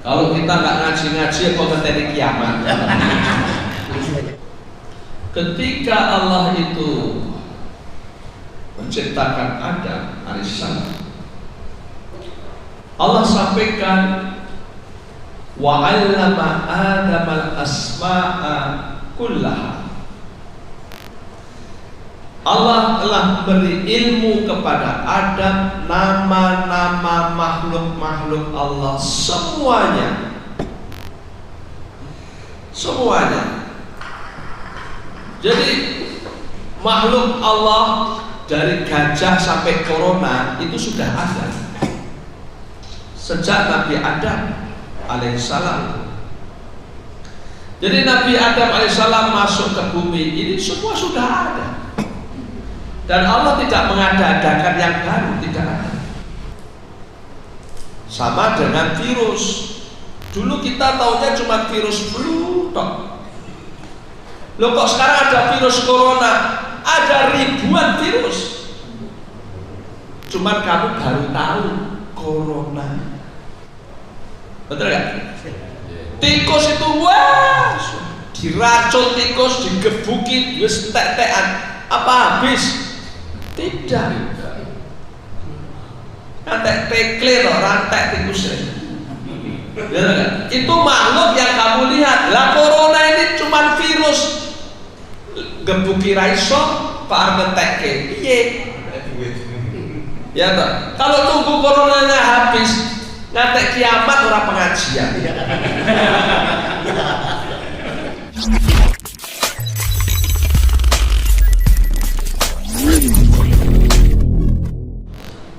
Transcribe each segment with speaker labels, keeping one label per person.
Speaker 1: Kalau kita nggak ngaji-ngaji, kok ngeteni kiamat. Ketika Allah itu menciptakan Adam alaihissalam, Allah sampaikan wa 'allama Adam al-asma'a kullaha. Allah telah beri ilmu kepada Adam nama-nama makhluk-makhluk Allah semuanya. Semuanya. Jadi makhluk Allah dari gajah sampai corona itu sudah ada sejak Nabi Adam alaihissalam. Jadi Nabi Adam alaihissalam masuk ke bumi ini semua sudah ada. Dan Allah tidak mengada-adakan yang baru, tidak ada. Sama dengan virus. Dulu kita taunya cuma virus flu tok. Loh kok sekarang ada virus corona? Ada ribuan virus. Cuman kamu baru tahu corona. Betul gak? Tikus itu wah, diracun tikus, digebuki, wis tek-tekan. Apa habis? Tidak. Rantai tekle loh, rantai tikusnya. Itu makhluk yang kamu lihat. Lah corona ini cuma virus. Gebuki raiso, Pak ngetekke. Piye? Ya toh. Kalau tunggu coronanya habis, ngantek kiamat orang pengajian.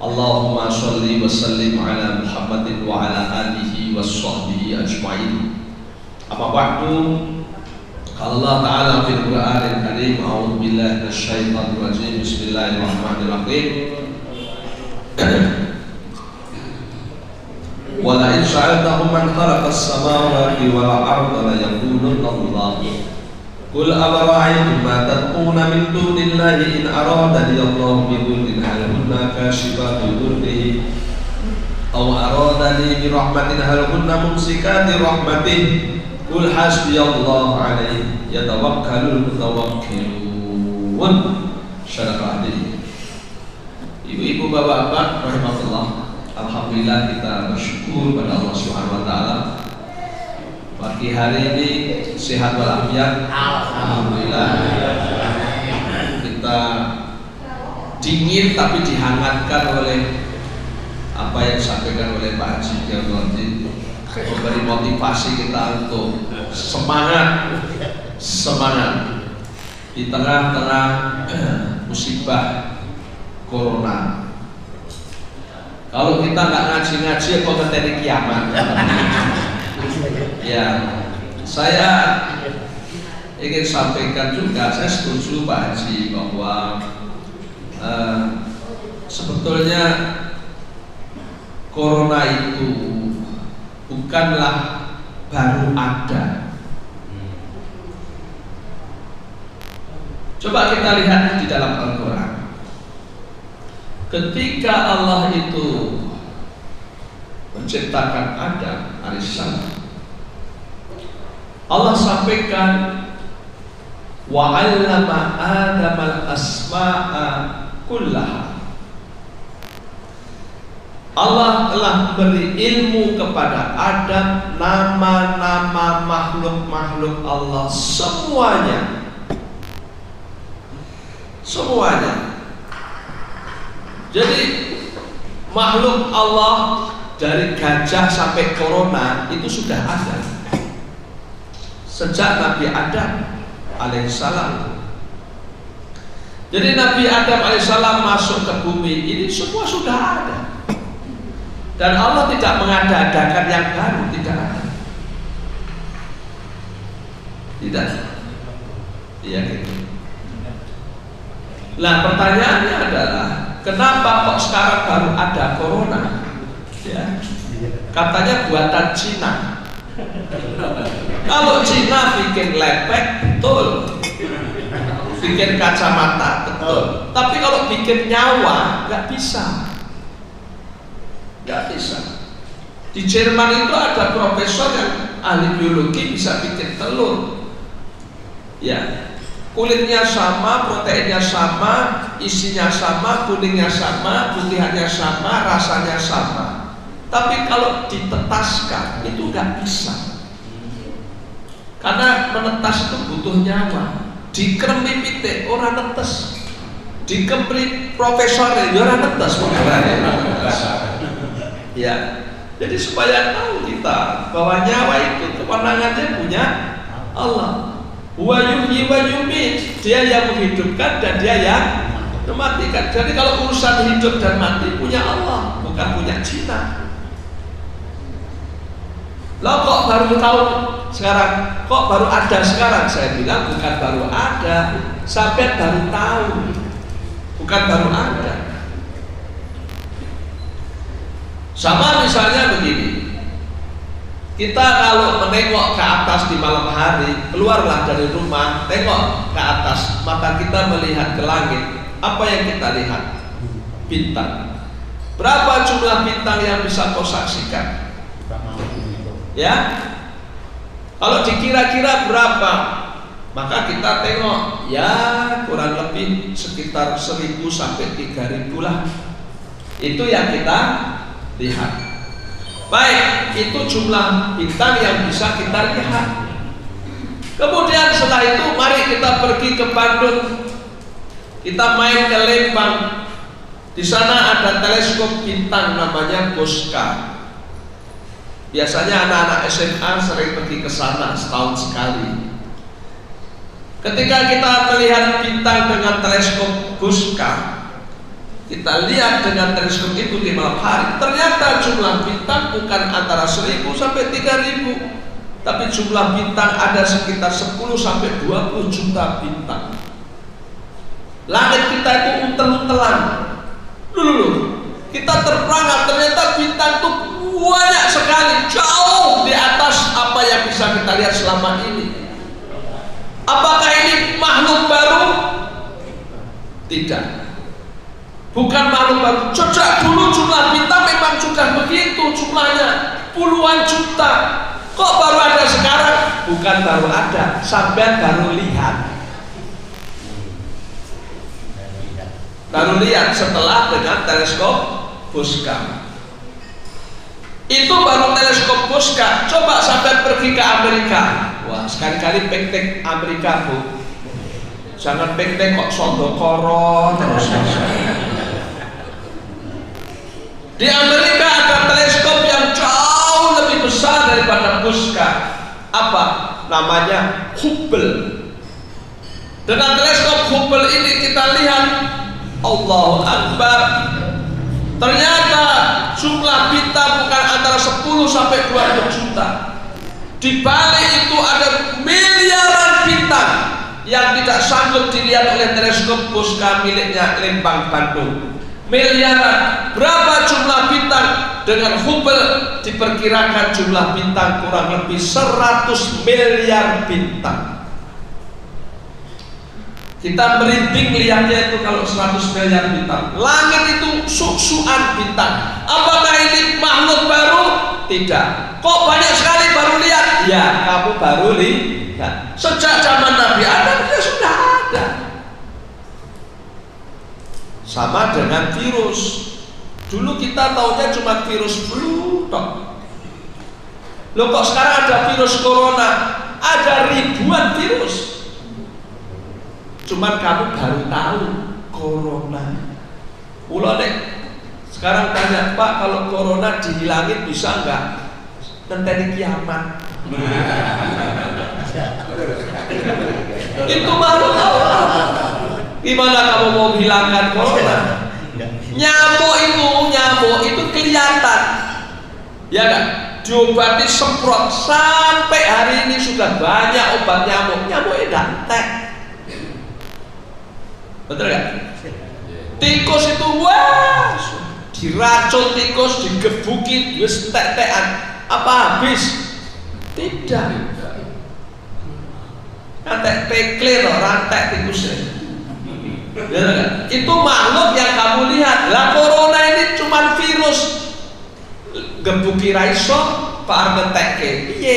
Speaker 1: Allahumma sholli wa sallim ala Muhammadin wa ala alihi wa sahbihi ajma'in. Apa waktu Allah Ta'ala fil Qur'anil Karim, a'udzu billahi minasyaitonir rajim, bismillahirrahmanirrahim. Wa la in sa'altahum man khalaqas samawati wal arda la yaqulunna Allah. Qul afara'aytum ma tad'una min dunillahi in aradani Allahu bi dhurrin hal hunna kashifatu dhurrihi aw aradani bi rahmatin hal hunna mumsikati rahmatihi. Qul hasbiyallahu alaihi yatawakkalul mutawakkilun. Syarah hadis. Ibu-ibu, bapak-bapak rahimahullah, alhamdulillah kita bersyukur pada Allah Subhanahu wa taala. Pagi hari ini sehat walafiat, alhamdulillah. Kita dingin tapi dihangatkan oleh apa yang disampaikan oleh Pak Haji Kiai, memberi motivasi kita untuk semangat di tengah-tengah musibah corona. Kalau kita nggak ngaji-ngaji, kok ngeteni kiamat. Ya, saya ingin sampaikan juga, saya setuju Pak Haji bahwa sebetulnya corona itu bukanlah baru ada. Coba kita lihat di dalam Al-Quran. Ketika Allah itu menciptakan Adam alaihissalam, Allah sampaikan wa 'allama Adam al-asma'a kullaha. Allah telah beri ilmu kepada Adam nama-nama makhluk-makhluk Allah semuanya. Semuanya. Jadi makhluk Allah dari gajah sampai corona itu sudah ada sejak Nabi Adam alaihissalam. Jadi Nabi Adam alaihissalam masuk ke bumi ini semua sudah ada. Dan Allah tidak mengada-adakan yang baru, tidak ada. Tidak. Iya gitu. Nah, pertanyaannya adalah kenapa kok sekarang baru ada corona? Ya. Katanya buatan Cina. Kalau Cina bikin lepek, betul. Bikin kacamata, betul. Tapi kalau bikin nyawa, nggak bisa. Nggak bisa. Di Jerman itu ada profesor yang ahli biologi bisa bikin telur. Ya, kulitnya sama, proteinnya sama, isinya sama, kuningnya sama, putihannya sama, rasanya sama. Tapi kalau ditetaskan itu nggak bisa. Karena menetas itu butuh nyawa. Dikremi pitik orang netes, dikemprit profesor orang netes, ya. Jadi supaya tahu kita bahwa nyawa itu kewenangannya punya Allah. Wa yuhyi wa yumiit, dia yang menghidupkan dan dia yang mematikan. Jadi kalau urusan hidup dan mati punya Allah, bukan punya Cina. Lo kok baru tahu sekarang? Kok baru ada sekarang? Saya bilang bukan baru ada, sampai baru tahu, bukan baru ada. Sama misalnya begini, kita kalau menengok ke atas di malam hari, keluarlah dari rumah, tengok ke atas, mata kita melihat ke langit. Apa yang kita lihat? Bintang. Berapa jumlah bintang yang bisa kau saksikan? Ya, kalau dikira-kira berapa, maka kita tengok, ya kurang lebih sekitar 1000 sampai 3000 lah. Itu yang kita lihat. Baik, itu jumlah bintang yang bisa kita lihat. Kemudian setelah itu mari kita pergi ke Bandung, kita main ke Lembang. Di sana ada teleskop bintang namanya Boska. Biasanya anak-anak SMA sering pergi ke sana setahun sekali. Ketika kita melihat bintang dengan teleskop Boska, kita lihat dengan teleskop itu di malam hari, ternyata jumlah bintang bukan antara 1000 sampai 3000, tapi jumlah bintang ada sekitar 10 sampai 20 juta bintang. Langit kita itu untel-untelan. Dulu kita terperangkap, ternyata bintang itu banyak sekali, jauh di atas apa yang bisa kita lihat selama ini. Apakah ini makhluk baru? Tidak. Bukan makhluk baru. Sejak dulu jumlah bintang memang sudah begitu jumlahnya, puluhan juta. Kok baru ada sekarang? Bukan baru ada, sampai baru lihat. Baru lihat setelah dengan teleskop Boska. Itu baru teleskop Boska. Coba sampai pergi ke Amerika. Wah, sekali-kali pektek Amerika, Bu. Jangan pektek kok sondokoro terus. Di Amerika ada teleskop yang jauh lebih besar daripada Boska. Apa? Namanya Hubble. Dengan teleskop Hubble ini kita lihat, Allahu Akbar, ternyata jumlah bintang bukan antara 10 sampai 20 juta. Di balik itu ada miliaran bintang yang tidak sanggup dilihat oleh teleskop Boska miliknya Lembang Bandung. Miliaran. Berapa jumlah bintang? Dengan Hubble diperkirakan jumlah bintang kurang lebih 100 miliar bintang. Kita merinding lihatnya itu kalau 100 miliar bintang. Langit itu suk-sukan bintang. Apakah ini makhluk baru? Tidak. Kok banyak sekali baru lihat? Ya, kamu baru lihat. Sejak zaman Nabi Adam dia sudah ada. Sama dengan virus. Dulu kita taunya cuma virus flu tok. Loh kok sekarang ada virus corona? Ada ribuan virus. Cuman kamu baru tahu corona. Ulah deh. Sekarang tanya, Pak, kalau corona dihilangin bisa enggak? Tentang kiamat. Itu baru tahu. Gimana kamu mau hilangkan corona? Nyamuk itu kelihatan. Ya kan? Diobati semprot sampai hari ini sudah banyak obat nyamuk. Nyamuknya dantek. Betul gak? Tikus itu wah, diracun tikus, digebuki, wis tek-tekan. Apa habis? Tidak. Rantek tekle loh, rantek tikusnya. Itu makhluk yang kamu lihat. Lah corona ini cuma virus. gebuki ra iso Pak arep ngetekke piye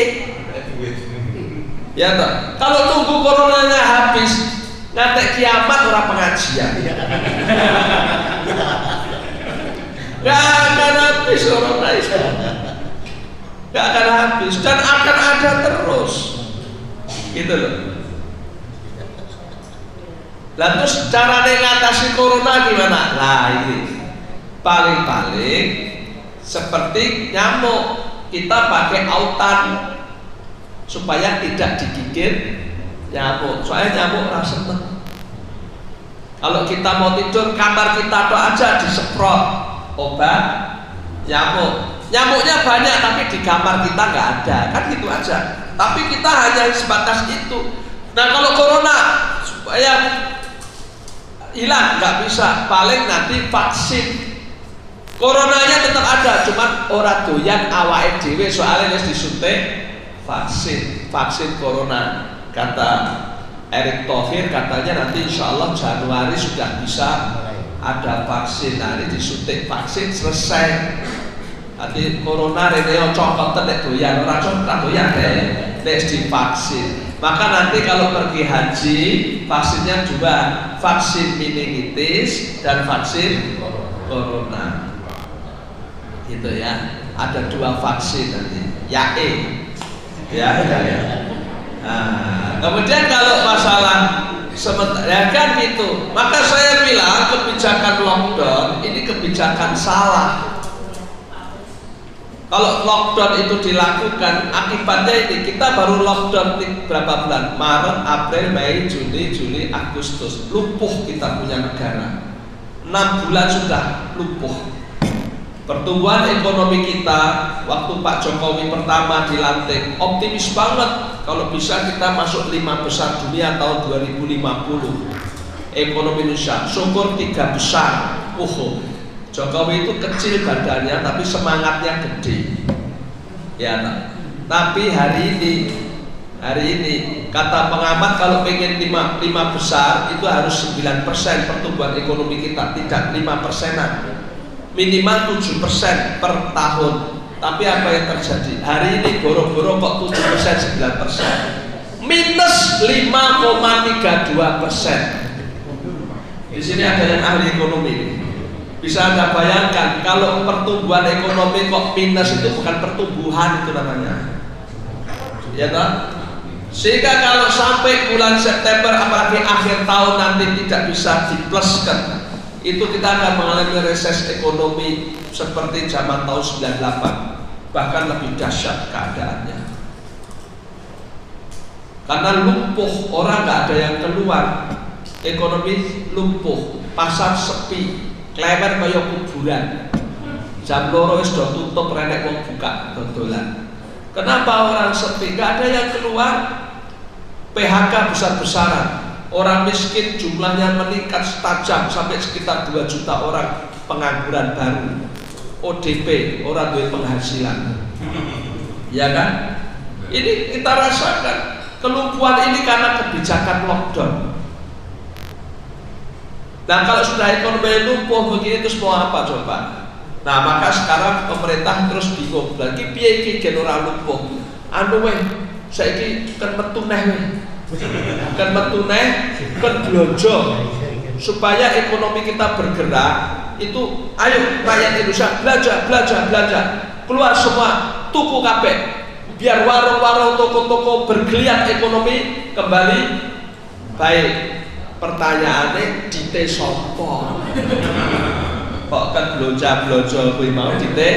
Speaker 1: ya toh. Kalau tunggu coronanya habis ngantek kiamat ora pengajian gak akan habis corona itu, gak akan habis dan akan ada terus gitu loh. Lah terus cara ngatasi corona gimana? Nah ini paling-paling seperti nyamuk kita pakai autan supaya tidak digigit nyamuk. Soalnya nyamuk rasa seneng. Kalau kita mau tidur kamar kita tuh aja disemprot obat nyamuk. Nyamuknya banyak tapi di kamar kita nggak ada, kan gitu aja. Tapi kita hanya sebatas itu. Nah kalau corona supaya hilang nggak bisa, paling nanti vaksin. Coronanya tetap ada, cuman ora doyan awake dhewe soalnya wis disuntik vaksin corona. Kata Erick Thohir katanya nanti insya Allah Januari sudah bisa ada vaksin. Nah ini disuntik vaksin selesai. Nanti corona rene cokot nek doyan ora doyan nek divaksin. Maka nanti kalau pergi haji vaksinnya dua, vaksin meningitis dan vaksin corona. Gitu ya. Ada dua vaksin nanti. Ya. Nah, kemudian kalau masalah sementara kan gitu, maka saya bilang kebijakan lockdown ini kebijakan salah. Kalau lockdown itu dilakukan, akibatnya ini kita baru lockdown berapa bulan? Maret, April, Mei, Juni, Juli, Agustus. Lumpuh kita punya negara. 6 bulan sudah lumpuh. Pertumbuhan ekonomi kita waktu Pak Jokowi pertama dilantik optimis banget kalau bisa kita masuk 5 besar dunia tahun 2050. Ekonomi Indonesia syukur 3 besar. Jokowi itu kecil badannya tapi semangatnya gede. Ya, tapi hari ini kata pengamat kalau pengen 5 besar itu harus 9% pertumbuhan ekonomi kita, tidak 5%-an. Minimal 7% per tahun. Tapi apa yang terjadi? Hari ini boro-boro kok 7%, 9%. Minus 5,32%. Di sini ada yang ahli ekonomi. Bisa Anda bayangkan kalau pertumbuhan ekonomi kok minus itu bukan pertumbuhan itu namanya. Ya kan? Sehingga kalau sampai bulan September apalagi akhir tahun nanti tidak bisa dipluskan, itu kita akan mengalami resesi ekonomi seperti zaman tahun 98, bahkan lebih dahsyat keadaannya. Karena lumpuh, orang nggak ada yang keluar, ekonomi lumpuh, pasar sepi, klewer kaya kuburan. Jam 2 wis do tutup, renek wong buka dodolan. Kenapa orang sepi? Nggak ada yang keluar. PHK besar-besaran. Orang miskin jumlahnya meningkat tajam sampai sekitar 2 juta orang pengangguran baru. ODP, orang duit penghasilan. Ya kan? Ini kita rasakan kelumpuhan ini karena kebijakan lockdown. Nah kalau sudah ekonomi lumpuh begini terus mau apa coba? Nah maka sekarang pemerintah terus bingung lagi piye iki gen ora lumpuh. Anu weh saiki kan metu neh weh. Kan metu neh kan blonjo supaya ekonomi kita bergerak. Itu ayo rakyat Indonesia belanja keluar semua tuku kabeh biar warung-warung toko-toko bergeliat ekonomi kembali baik. Pertanyaannya dite sopo kok kan belanja kuwi mau dite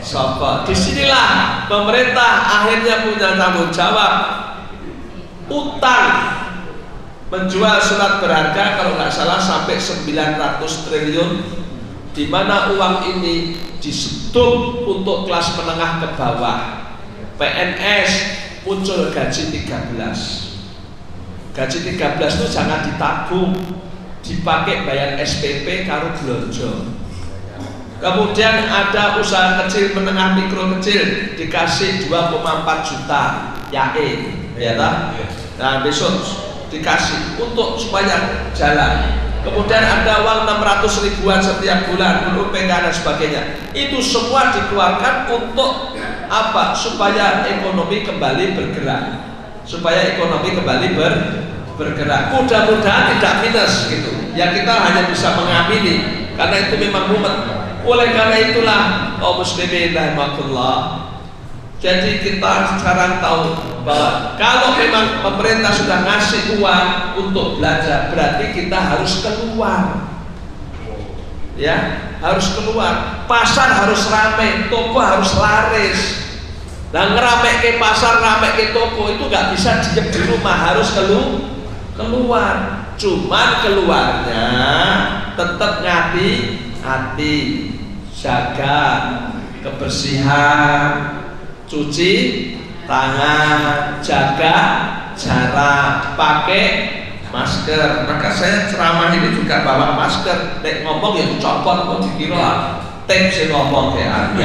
Speaker 1: sopo. Disinilah pemerintah akhirnya punya tanggung jawab utang menjual surat berharga kalau nggak salah sampai 900 triliun, di mana uang ini disedot untuk kelas menengah ke bawah. PNS muncul gaji 13. Gaji 13 itu jangan ditabung, dipakai bayar SPP karo belanja. Kemudian ada usaha kecil menengah mikro kecil dikasih 2,4 juta YAE, ya tak? Nah besok dikasih untuk supaya jalan. kemudian ada uang 600 ribuan setiap bulan untuk UPK dan sebagainya. Itu semua dikeluarkan untuk apa? Supaya ekonomi kembali bergerak, supaya ekonomi kembali bergerak. Mudah-mudahan tidak minus gitu. Ya kita hanya bisa mengamini karena itu memang mumet. Oleh karena itulah kaum muslimin rahimakumullah. Jadi kita sekarang tahu bahwa kalau memang pemerintah sudah ngasih uang untuk belajar, berarti kita harus keluar. Ya, harus keluar. Pasar harus ramai, toko harus laris. Dan ngerame ke pasar, rame ke toko itu nggak bisa diam di rumah, harus keluar. Cuman keluarnya tetap hati-hati, jaga kebersihan, cuci tangan, jaga jarak, pakai masker. Maka saya ceramah ini juga bawa masker. Nek ngomong ya copot, kok dikira tem sing ngomong kayak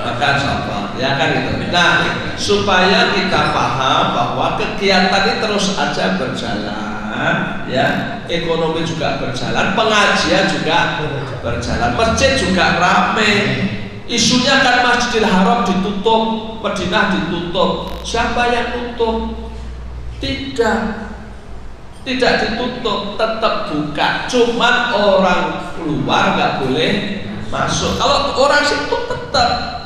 Speaker 1: maka copot, ya kan itu. Nah, supaya kita paham bahwa kegiatan ini terus aja berjalan, ya, ekonomi juga berjalan, pengajian juga berjalan, masjid juga ramai. Isunya kan Masjidil Haram ditutup, Madinah ditutup. Siapa yang tutup? Tidak ditutup, tetap buka. Cuman orang keluar nggak boleh masuk. Kalau orang situ tetap.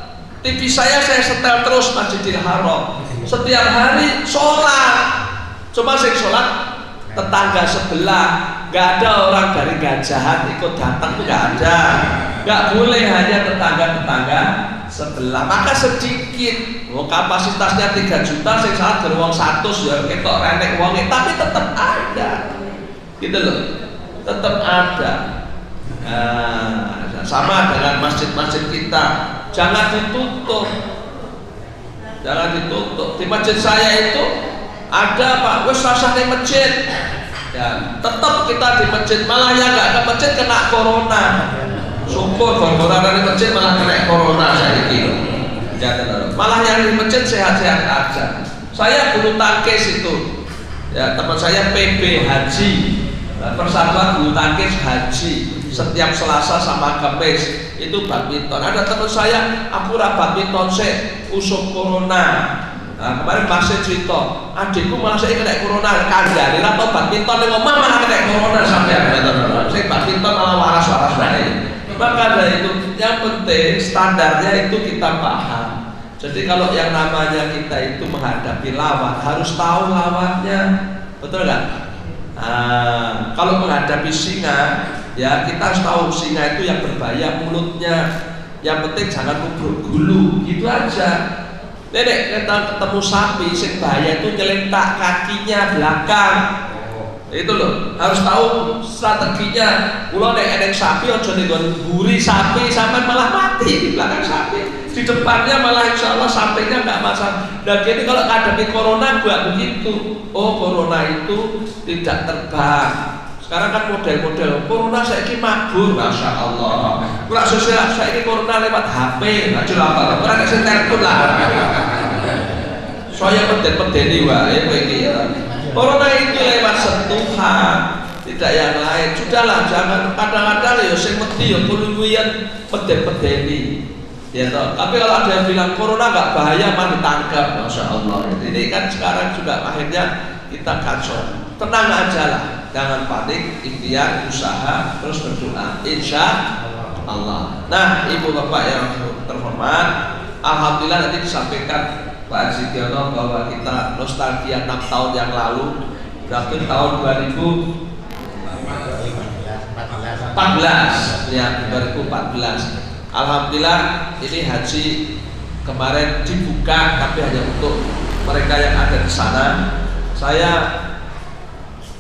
Speaker 1: TV saya setel terus Masjidil Haram. Setiap hari sholat. Cuma saya sholat tetangga sebelah. Nggak ada orang dari Gajahan ikut datang tuh nggak ada. Nggak boleh, hanya tetangga-tetangga sebelah. Maka sedikit, kapasitasnya 3 juta, saya salah dari uang 100 ya, ketok renek uangnya, tapi tetap ada, gitu loh, tetap ada. Sama dengan masjid-masjid kita, jangan ditutup, jangan ditutup. Di masjid saya itu ada Pak, wes rasanya masjid, ya, tetap kita di masjid, malah yang nggak ke masjid kena corona. Syukur corona dari masjid malah kena corona saya kira. Malah yang di masjid sehat-sehat aja. Saya bulu tangkis itu, ya, teman saya PB Haji, Persatuan Bulu Tangkis Haji, setiap Selasa sama Kamis itu badminton. Ada teman saya, aku badminton usuk corona. Nah, kemarin masih cerita, adikku malah saya kena corona, kandani atau badminton dengan mama kena corona sampai saya badminton malah waras-waras baik. Maka dari itu yang penting standarnya itu kita paham. Jadi kalau yang namanya kita itu menghadapi lawan harus tahu lawannya, betul nggak? Nah, kalau menghadapi singa, ya kita harus tahu singa itu yang berbahaya mulutnya. Yang penting jangan nubruk gulu, gitu aja. Nenek kita ketemu sapi, sing bahaya itu nyelentak kakinya belakang. Itu loh, harus tahu strateginya. Kalau ada sapi, ojo nih guri sapi, sampai malah mati di belakang sapi. Di depannya malah insya Allah sapinya nggak masalah. Dan jadi kalau menghadapi corona buat begitu. Oh, corona itu tidak terbang. Sekarang kan model-model corona saya ini mabur, masya Allah. Kurang sosial saya ini corona lewat HP, nggak jelas apa. Kurang kasih telepon lah. Soalnya peden-pedeni wae begini ya. Corona itu lewat sentuhan, tidak yang lain. Sudahlah, jangan kadang-kadang ya sing mesti ya kuluyuyan peden-pedeni. Ya toh. Tapi kalau ada yang bilang corona nggak bahaya, mah ditangkap, masya Allah. Ini kan sekarang juga akhirnya kita kacau. Tenang aja lah, jangan panik, ikhtiar, usaha, terus berdoa, insya Allah. Nah, ibu bapak yang terhormat, alhamdulillah nanti disampaikan Pak Haji Tiono bahwa kita nostalgia 6 tahun yang lalu, berarti tahun 2014, ya 2014. Alhamdulillah ini haji kemarin dibuka, tapi hanya untuk mereka yang ada di sana. Saya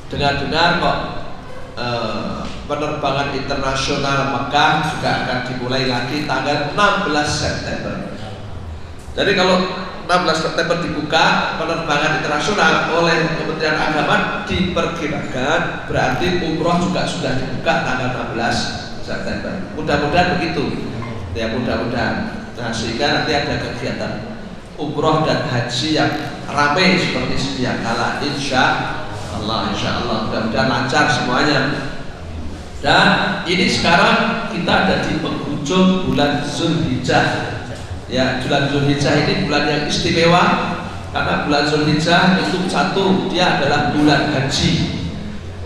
Speaker 1: dengar-dengar kok penerbangan internasional Mekah juga akan dimulai lagi tanggal 16 September. Jadi kalau 16 September dibuka penerbangan internasional oleh Kementerian Agama, diperkirakan berarti umroh juga sudah dibuka tanggal 16 September. Mudah-mudahan begitu. Ya mudah-mudahan. Nah, sehingga nanti ada kegiatan umroh dan haji yang ramai seperti sedia kala, insya Allah, insya Allah mudah-mudahan lancar semuanya. Dan ini sekarang kita ada di penghujung bulan Zulhijjah. Ya, bulan Zulhijjah ini bulan yang istimewa karena bulan Zulhijjah itu satu, dia adalah bulan haji.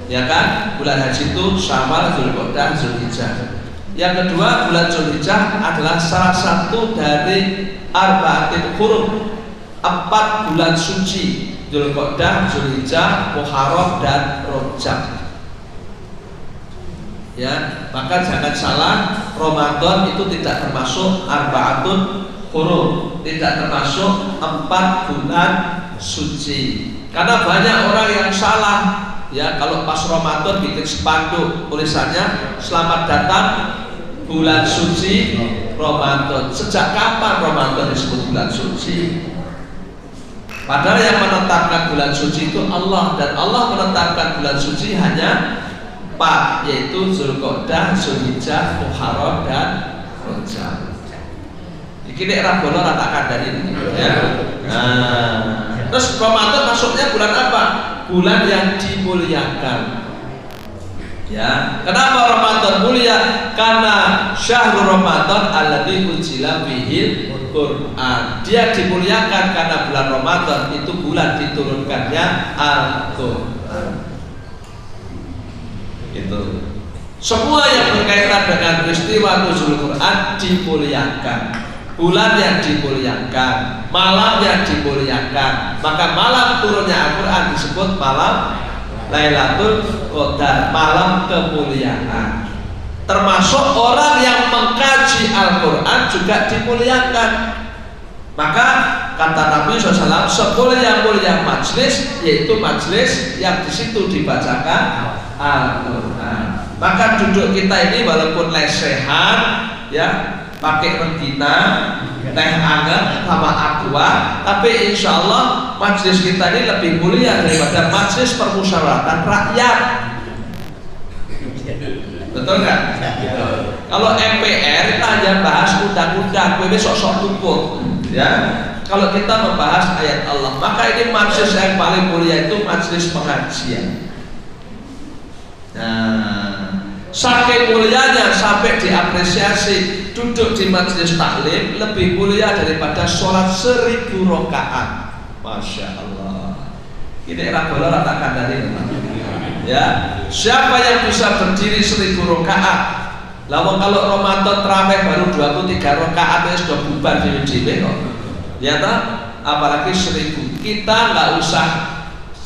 Speaker 1: Ya kan? Bulan haji itu Syawal, Dzulqa'dah, Zulhijjah. Yang kedua, bulan Zulhijjah adalah salah satu dari arba'atil hurum, 4 bulan suci, Dzulqa'dah, Zulhijjah, Muharram dan Rajab. Ya, maka jangan salah, Ramadan itu tidak termasuk arba'atul hurum, tidak termasuk 4 bulan suci. Karena banyak orang yang salah, ya, kalau pas Ramadan bikin spanduk tulisannya selamat datang bulan suci Ramadan. Sejak kapan Ramadan disebut bulan suci? Padahal yang menetapkan bulan suci itu Allah, dan Allah menetapkan bulan suci hanya 4, yaitu Dzulqa'dah, Zulhijjah, Muharram dan Rajab. Iki nek ra bono ra tak kandhani ya. Nah, terus Ramadan masuknya bulan apa? Bulan yang dimuliakan. Ya, kenapa Ramadan mulia? Karena syahrul Ramadan alladzi unzila fihil Quran. Dia dimuliakan karena bulan Ramadan itu bulan diturunkannya Al-Quran. Itu. Semua yang berkaitan dengan peristiwa nuzul Quran dimuliakan. Bulan yang dimuliakan, malam yang dimuliakan. Maka malam turunnya Al-Quran disebut malam Lailatul Qadar, malam kemuliaan. Termasuk orang yang mengkaji Al-Quran juga dimuliakan. Maka kata Nabi SAW, semulia-mulia majlis yaitu majlis yang di situ dibacakan Al-Quran. Maka duduk kita ini walaupun lesehan, ya, pakai rengginang, teh anget sama aqua, tapi insya Allah majlis kita ini lebih mulia daripada majlis permusyawaratan rakyat. Betul kan? Kalau MPR kita hanya bahas undang-undang, besok-sok tumpuk, ya. Kalau kita membahas ayat Allah, maka ini majlis yang paling mulia itu majlis pengajian. Nah, saking mulianya sampai diapresiasi duduk di majelis taklim lebih mulia daripada sholat 1000 rakaat. Masya Allah. Ini era bola ratakan dari ya. Siapa yang bisa berdiri 1000 rakaat? Lalu kalau Ramadan terawih baru 23 rakaat itu sudah bubar di kok. Ya tak? Apalagi 1000. Kita nggak usah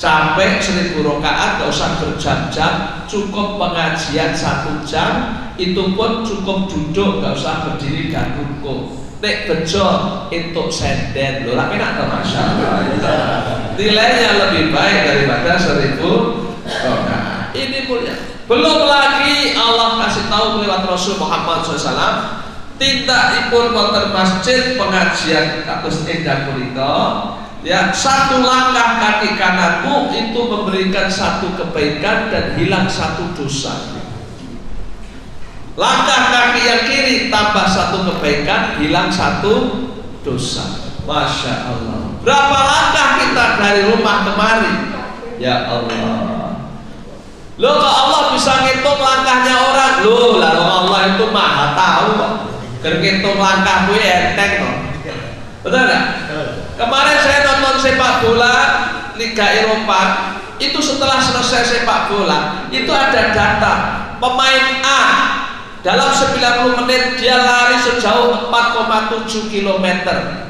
Speaker 1: sampai 1000 rakaat, gak usah berjam-jam, cukup pengajian 1 jam, itu pun cukup duduk, gak usah berdiri dan rukuk. Nek bejo entuk senden lho, lha enak to Masya Allah. Nilainya lebih baik daripada 1000 rakaat. Ini mulia. Belum lagi Allah kasih tahu lewat Rasul Muhammad SAW, tindakipun wonten masjid pengajian kados endah punika. Ya, 1 langkah kaki kananmu itu memberikan 1 kebaikan dan hilang 1 dosa. Langkah kaki yang kiri tambah 1 kebaikan, hilang 1 dosa. Masya Allah. Berapa langkah kita dari rumah kemari? Ya Allah. Loh, kok Allah bisa ngitung langkahnya orang? Loh, lalu Allah itu maha tahu kok. Ngitung langkah gue enteng kok. Betul nggak? Kemarin saya nonton sepak bola Liga Eropa, itu setelah selesai sepak bola itu ada data pemain A dalam 90 menit dia lari sejauh 4,7 km.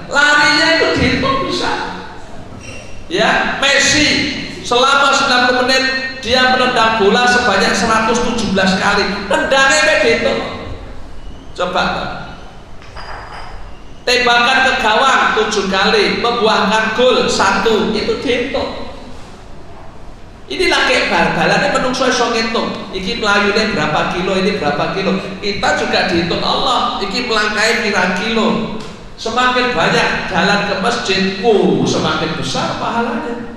Speaker 1: Larinya itu dihitung bisa. Ya, Messi selama 90 menit dia menendang bola sebanyak 117 kali. Tendangnya dihitung. Coba. Tembakan ke gawang 7 kali, membuahkan gol 1, itu dihitung. Inilah kayak bal-balannya menungso iso ngitung. Iki melayune berapa kilo, ini berapa kilo. Kita juga dihitung Allah. Iki melangkai pirang kilo. Semakin banyak jalan ke masjid, semakin besar pahalanya.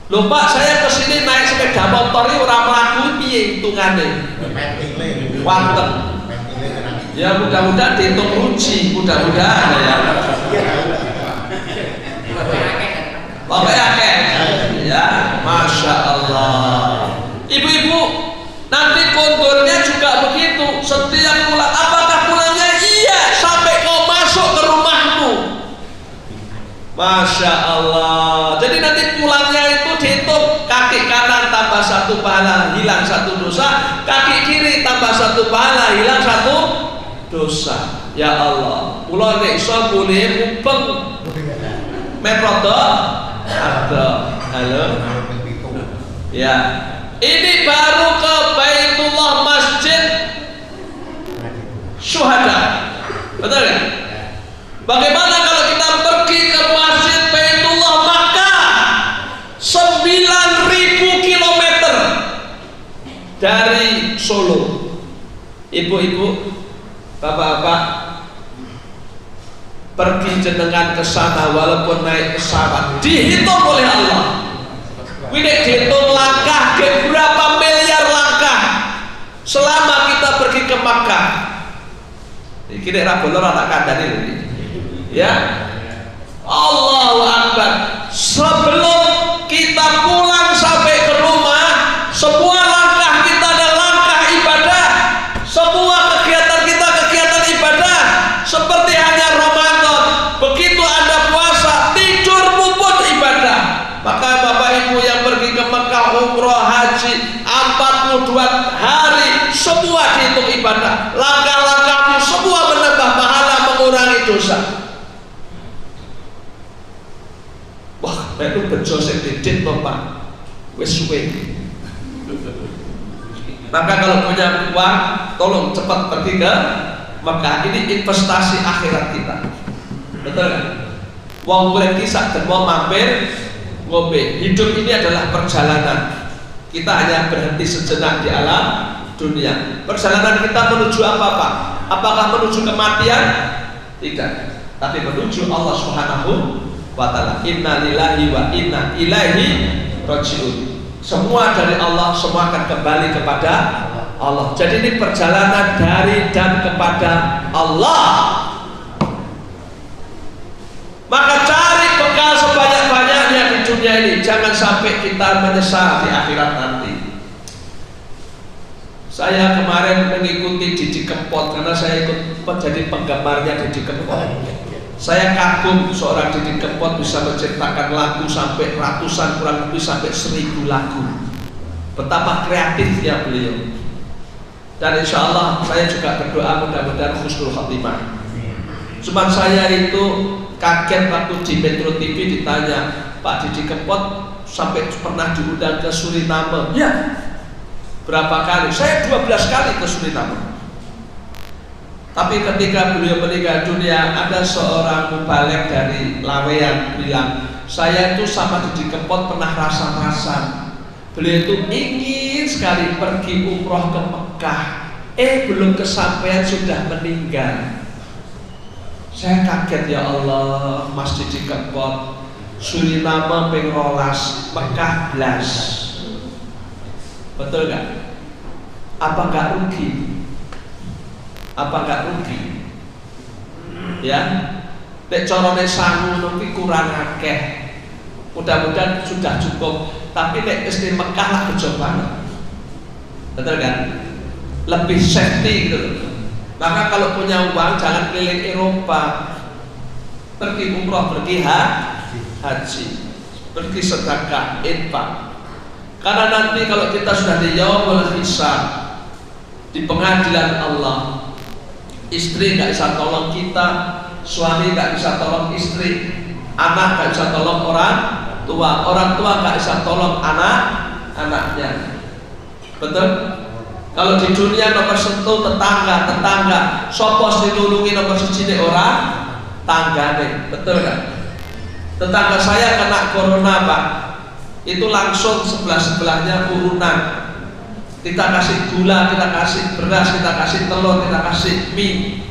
Speaker 1: Loh Pak, saya kesini naik sepeda motor ini orang melaku piye hitungannya? Wanten. Ya mudah-mudahan dihitung ruji, mudah-mudahan ya. Pokoknya akeh. Masya Allah. Jadi nanti pulangnya itu dihitung, kaki kanan tambah 1 pahala hilang 1 dosa, kaki kiri tambah 1 pahala hilang 1 dosa. Ya Allah, kula nek iso boleh mupeng metrodo ada. Halo. Ya. Ini baru ke Baitullah Masjid Syuhada. Betul kan? Bagaimana kalau kita pergi ke Masjid Baitullah Makkah 9.000 km dari Solo. Ibu-ibu, bapak-bapak, pergi jenengan ke sana walaupun naik pesawat dihitung oleh Allah. Ini dihitung langkah, berapa miliar langkah selama kita pergi ke Makkah. Ini kira rabolor tak kandani ini. Ya, Allahu Akbar. Sebelum kita pulang sampai ke rumah, semua langkah kita adalah langkah ibadah. Semua kegiatan kita kegiatan ibadah. Seperti hanya Ramadan, begitu ada puasa, tidurmu pun ibadah. Maka Bapak Ibu yang pergi ke Mekah, umroh, haji, 42 hari, semua dihitung ibadah. Langkah-langkahmu semua menambah pahala, mengurangi dosa. Wah, itu bejo sing didit to, Pak. Wis suwe. Maka kalau punya uang, tolong cepat pergi ke Mekah. Ini investasi akhirat kita. Betul kan? Wong urip iki sak demo mampir ngombe. Hidup ini adalah perjalanan. Kita hanya berhenti sejenak di alam dunia. Perjalanan kita menuju apa, Pak? Apakah menuju kematian? Tidak. Tapi menuju Allah Subhanahu wa ta'ala. Inna lillahi wa inna ilaihi raji'un. Semua dari Allah, semua akan kembali kepada Allah. Jadi ini perjalanan dari dan kepada Allah. Maka cari bekal sebanyak-banyaknya di dunia ini. Jangan sampai kita menyesal di akhirat nanti. Saya kemarin mengikuti Didi Kempot karena saya ikut menjadi penggemarnya Didi Kempot. Saya kagum seorang Didi Kempot bisa menciptakan lagu sampai ratusan, kurang lebih sampai 1000 lagu. Betapa kreatifnya beliau. Dan insya Allah saya juga berdoa mudah-mudahan husnul khotimah. Cuman saya itu kaget waktu di Metro TV ditanya, Pak Didi Kempot sampai pernah diundang ke Suriname. Ya, berapa kali? Saya 12 kali ke Suriname. Tapi ketika beliau meninggal dunia, ada seorang mubalek dari Laweyan bilang, saya itu sama Didi Kempot pernah rasa-rasa. Beliau itu ingin sekali pergi umroh ke Mekah. Belum kesampaian sudah meninggal. Saya kaget, ya Allah, Mas Didi Kempot Suriname ping 12, Mekah blas. Betul gak? Apa gak rugi? Apa gak rugi? Ya, nek carane sangu nanti kurang akeh. Mudah-mudahan sudah cukup. Tapi nek wis Mekah lah bejo banget. Betul kan? Lebih safety gitu. Maka kalau punya uang jangan keliling Eropa. Pergi umroh, pergi haji, pergi sedekah, infak. Karena nanti kalau kita sudah di yaumul hisab, di pengadilan Allah, istri nggak bisa tolong kita, suami nggak bisa tolong istri, anak nggak bisa tolong orang tua nggak bisa tolong anaknya. Betul? Kalau di dunia nomor sentuh tetangga, sopos ditulungi nomor siji orang tanggane. Betul kan? Tetangga saya kena corona, Pak. Itu langsung sebelah-sebelahnya urunan. Kita kasih gula, kita kasih beras, kita kasih telur, kita kasih mie.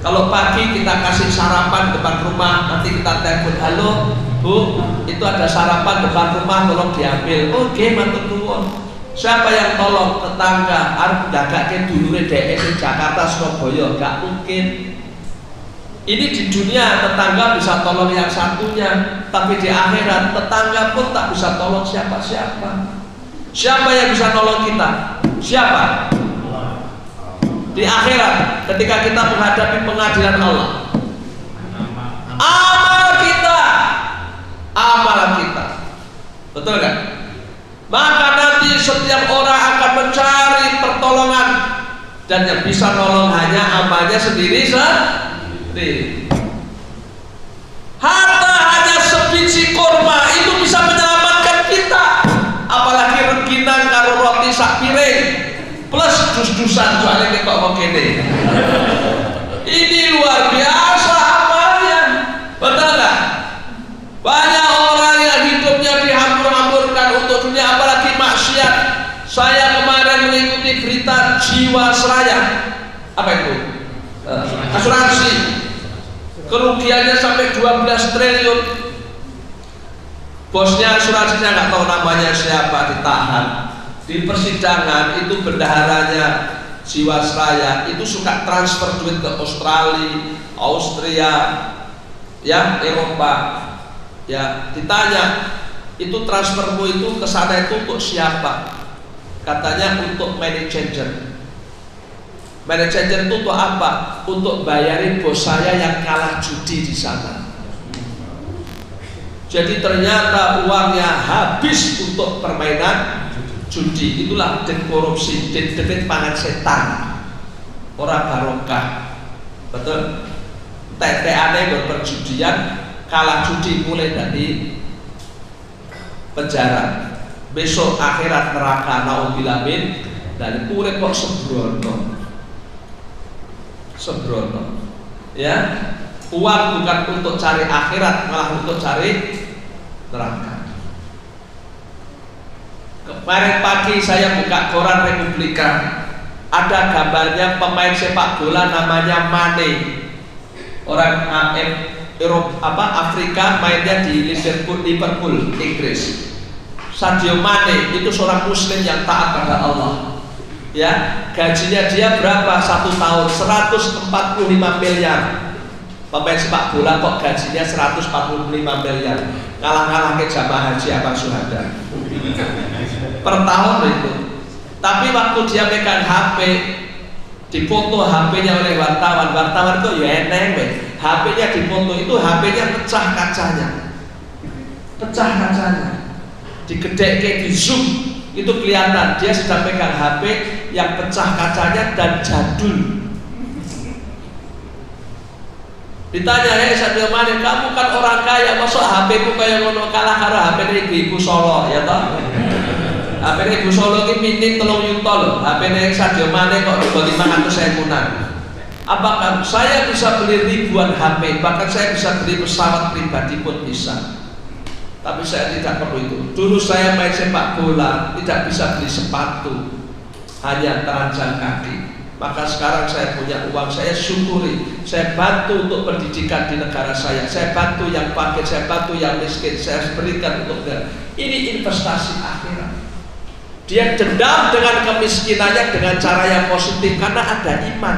Speaker 1: Kalau pagi kita kasih sarapan depan rumah, nanti kita telepon, halo Bu, itu ada sarapan depan rumah, tolong diambil. Oke, matur nuwun. Siapa yang tolong? Tetangga. Arep ndagake dulure dhek di Jakarta, Surabaya, gak mungkin. Ini di dunia tetangga bisa tolong yang satunya, tapi di akhirat tetangga pun tak bisa tolong siapa-siapa. Siapa yang bisa tolong kita? Siapa? Di akhirat ketika kita menghadapi pengadilan Allah, amal kita Betul kan? Maka nanti setiap orang akan mencari pertolongan, dan yang bisa nolong hanya amalnya sendiri. Harta hanya sebiji kurma itu bisa menyelamatkan kita, apalagi reginan karo roti sak piring plus dus-dusan soalnya kita kok begini. Ini luar biasa amalnya, betul nggak? Banyak orang yang hidupnya dihambur-hamburkan untuk dunia, apalagi maksiat. Saya kemarin mengikuti berita Jiwasraya, apa itu? Asuransi, kerugiannya sampai 12 triliun. Bosnya asuransinya nggak tahu namanya siapa, ditahan. Di persidangan itu bendaharanya Jiwasraya itu suka transfer duit ke Australia, Austria, ya Eropa. Ya, ditanya, itu transfermu itu ke sana itu untuk siapa? Katanya untuk money changer. Money changer itu untuk apa? Untuk bayarin bos saya yang kalah judi di sana. Jadi ternyata uangnya habis untuk permainan judi. Itulah den korupsi, den pangan setan. Orang barokah. Betul? TTA-nya berperjudian, kalah judi mulai dari penjara, besok akhirat neraka, naudzubillah min, dan urip kok sembrono, ya. Uang bukan untuk cari akhirat, malah untuk cari neraka. Kemarin pagi saya buka koran Republika, ada gambarnya pemain sepak bola namanya Mane, orang Afrika, mainnya di Liverpool, Inggris. Sadio Mane itu seorang muslim yang taat pada Allah. Ya, gajinya dia berapa satu tahun? 145 miliar. Pemain sepak bola kok gajinya 145 miliar? Kalah-kalah ke jamaah haji apa syuhada per tahun itu. Tapi waktu dia pegang HP, dipoto HP-nya oleh wartawan itu ya eneng, HP-nya dipoto itu, HP-nya pecah kacanya, digedek di zoom itu kelihatan dia sedang pegang HP yang pecah kacanya dan jadul. Ditanya, Sadio Mane, kamu kan orang kaya, masuk HP-ku kayak ngono, kalah karo HP ibu Solo, ya toh? HP ibu Solo ini minim 3 juta loh, HP Sadio Mane kok 500.000-an. Apakah saya bisa beli ribuan HP, bahkan saya bisa beli pesawat pribadi pun bisa. Tapi saya tidak perlu itu. Dulu saya main sepak bola, tidak bisa beli sepatu, hanya telanjang kaki. Maka sekarang saya punya uang, saya syukuri, saya bantu untuk pendidikan di negara saya bantu yang fakir, saya bantu yang miskin, saya berikan untuk dia. Ini investasi akhirat. Dia dendam dengan kemiskinannya dengan cara yang positif karena ada iman.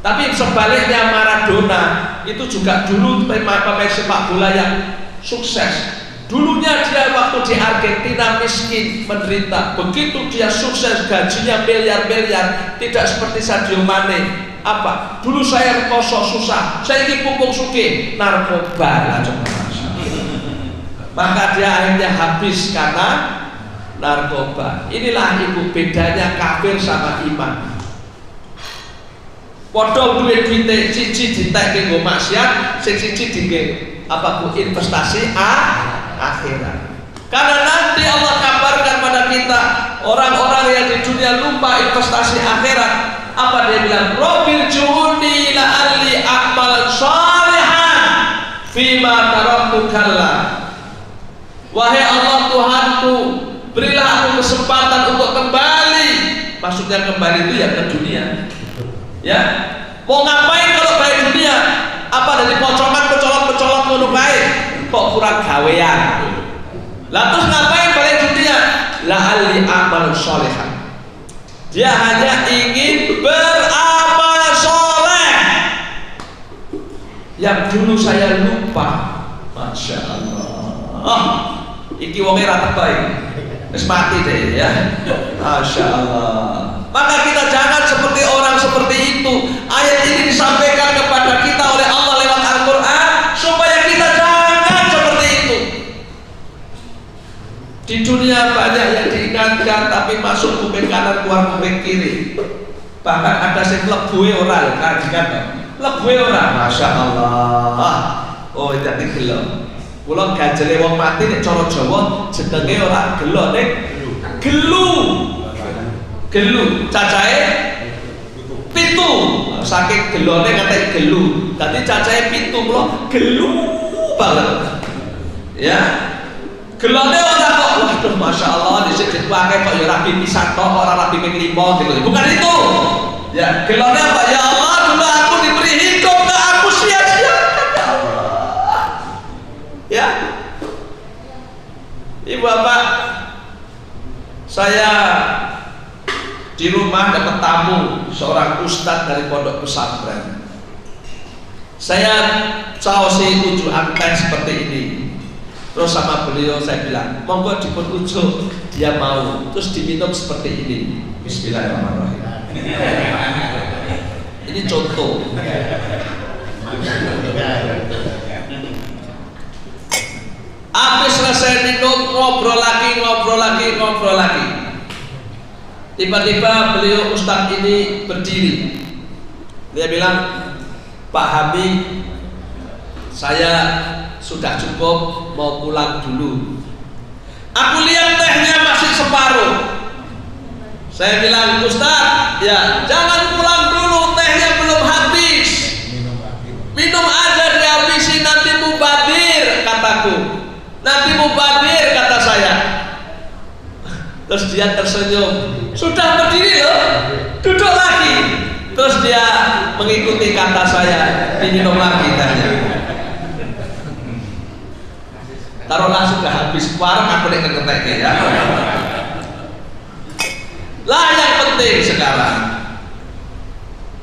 Speaker 1: Tapi sebaliknya Maradona itu juga dulu pemain sepak bola yang sukses. Dulunya dia waktu di Argentina miskin, menderita. Begitu dia sukses, gajinya miliar-miliar. Tidak seperti Sadio Mane. Apa? Dulu saya rekoso susah, saya ini pupuk sugih, narkoba lah coba. Maka dia akhirnya habis karena narkoba. Inilah ibu bedanya kafir sama iman. Podol duit-duit cici ditekke nggo maksiat, sing cici dinggo apa bu investasi akhirat. Karena nanti Allah kabarkan pada kita orang-orang yang di dunia lupa investasi akhirat. Apa dia bilang? Rabbil juhuni la'alli a'mal shalihan fima taraktu kalla. Wahai Allah Tuhanku, berilah aku kesempatan untuk kembali. Maksudnya kembali itu ya ke dunia. Ya, mau ngapain kalau balik dunia? Apa dari pocongan pecolot ngono bae? Kok kurang gawean? Lah terus ngapain balik dunia? La'alli amal sholihan. Dia hanya ingin beramal soleh yang dulu saya lupa. Masya Allah. Iki wonge ra teko iki. Wis mati deh ya. Masya Allah. Maka kita jangan seperti orang seperti itu. Ayat ini disampaikan kepada kita oleh Allah lewat Al-Quran supaya kita jangan seperti itu. dengar tapi masuk kuping kanan keluar kuping kiri. Bahkan ada sing lebue ora kan lebue ora. Masya Allah. Oh jadi gelo. Kula ganjele wong mati nek cara Jawa jenenge ora gelo nek gelu. Gelu cacahe 7. Saking gelone ngantek gelu. Dadi cacahe 7 kula gelu banget. Ya. Gelone ora kok waduh Masya Allah dhisik ditwake kok ya rabi pisan tok ora rabi ping 5 gitu. Bukan itu. Ya, gelone apa? Ya Allah, dulu aku diberi hidup enggak aku sia-siakan ya Allah. Ya. Ibu Bapak, saya di rumah dapat tamu seorang ustadz dari pondok pesantren. Saya caosi ujuan teh seperti ini. Terus sama beliau saya bilang, monggo dipun ujuk, dia mau. Terus diminum seperti ini. Bismillahirrahmanirrahim. Ini contoh. Habis selesai minum, ngobrol lagi. Tiba-tiba beliau ustadz ini berdiri. Dia bilang, Pak Habib, saya sudah cukup, mau pulang dulu. Aku lihat tehnya masih separuh. Saya bilang, Ustaz, ya jangan pulang dulu, tehnya belum habis. Minum aja dihabisi, nanti mubadir, kataku. Nanti mubadir, kata saya. Terus dia tersenyum. Sudah berdiri loh, duduk lagi. Terus dia mengikuti kata saya, diminum lagi tehnya. Taruhlah sudah habis warung aku nek ketek ya. Lah yang penting sekarang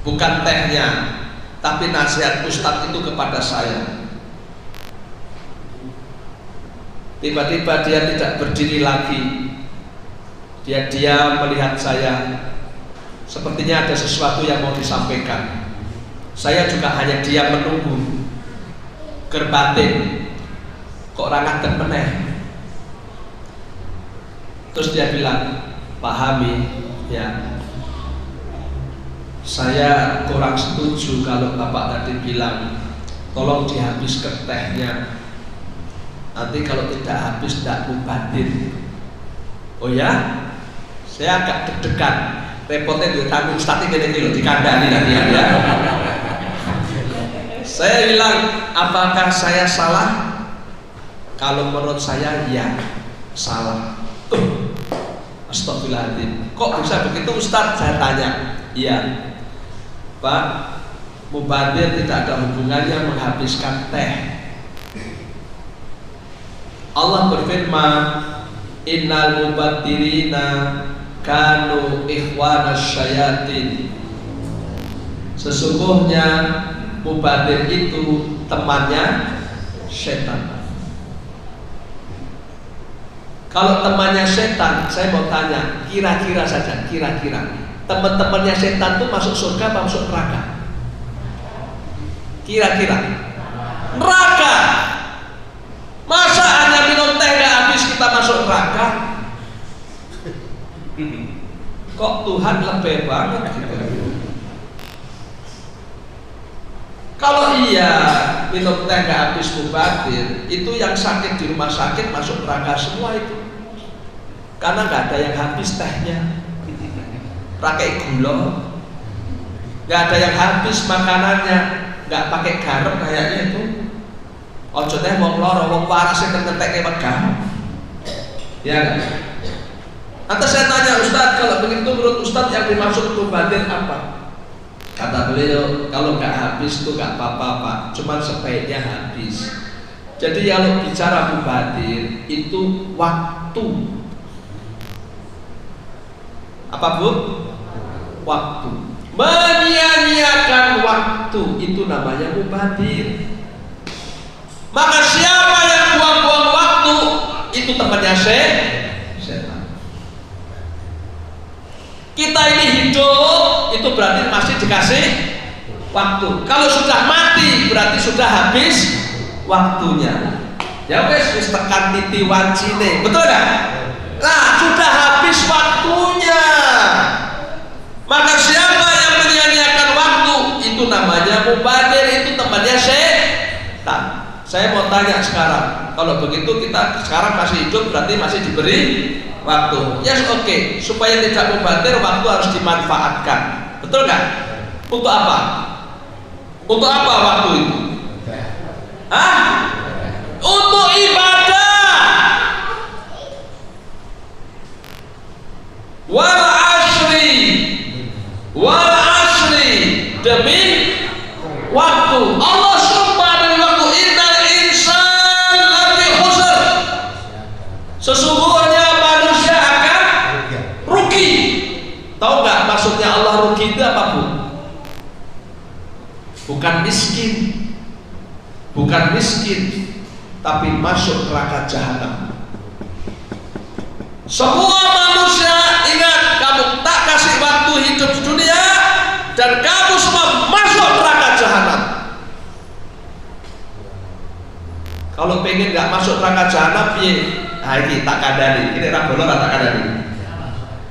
Speaker 1: bukan tehnya, tapi nasihat Ustadz itu kepada saya. Tiba-tiba dia tidak berdiri lagi. Dia diam melihat saya. Sepertinya ada sesuatu yang mau disampaikan. Saya juga hanya diam menunggu. Gerbatin. Kok rangaken meneh. Terus dia bilang, pahami ya, saya kurang setuju kalau Bapak tadi bilang tolong dihabiskan tehnya, nanti kalau tidak habis tidak mubadir. Oh ya, saya agak deg-degan, repotnya di tanggung Ustadz ini loh, dikandani nanti ya. Saya bilang, apakah saya salah? Kalau menurut saya ya salah. Astagfirullahaladzim. Kok bisa begitu Ustadz? Saya tanya. Iya Pak, mubadir tidak ada hubungannya menghabiskan teh. Allah berfirman, innal mubadirina kanu ikhwanas syayatin. Sesungguhnya mubadir itu temannya setan. Kalau temannya setan, saya mau tanya, kira-kira saja, kira-kira teman-temannya setan itu masuk surga atau masuk neraka? Kira-kira neraka. Masa hanya minum teh gak habis kita masuk neraka? Kok Tuhan lebih banget gitu. Kalau iya minum teh gak habis mubadir, itu yang sakit di rumah sakit masuk neraka semua itu. Karena nggak ada yang habis tehnya, pakai gula, nggak ada yang habis makanannya, nggak pakai garam kayaknya itu. Ojo teh wong loro, wong waras yang ketek pegang, ya kan? Atas saya tanya Ustadz, kalau begitu menurut Ustadz yang dimaksud mubadir apa? Kata beliau, kalau nggak habis itu nggak apa-apa Pak, cuman sebaiknya habis. Jadi kalau bicara mubadir itu waktu. Apa Bu? Waktu. Menyia-nyiakan waktu itu namanya mubadir. Maka siapa yang buang-buang waktu itu temannya setan. Kita ini hidup itu berarti masih dikasih waktu. Kalau sudah mati berarti sudah habis waktunya. Ya wes tekan titi wancine, betul enggak? Nah, sudah habis habis waktunya. Maka siapa yang menyia-nyiakan waktu, itu namanya mubadir, itu temannya setan. Saya mau tanya sekarang, kalau begitu kita sekarang masih hidup berarti masih diberi waktu. Yes, oke. Supaya tidak mubadir, waktu harus dimanfaatkan. Betul nggak? Untuk apa? Untuk apa waktu itu? Untuk ibadah. Wal asri, demi waktu. Allah sumpah demi waktu. Innal insan lafi khusr. Sesungguhnya manusia akan rugi. Tahu nggak maksudnya Allah rugi itu apa, Bu? Bukan miskin, tapi masuk neraka jahanam. Semua manusia ingat, kamu tak kasih waktu hidup di dunia dan kamu semua masuk neraka jahanam. Kalau pengen nggak masuk neraka jahanam, ini tak kadari, ini rabolor tak kadari.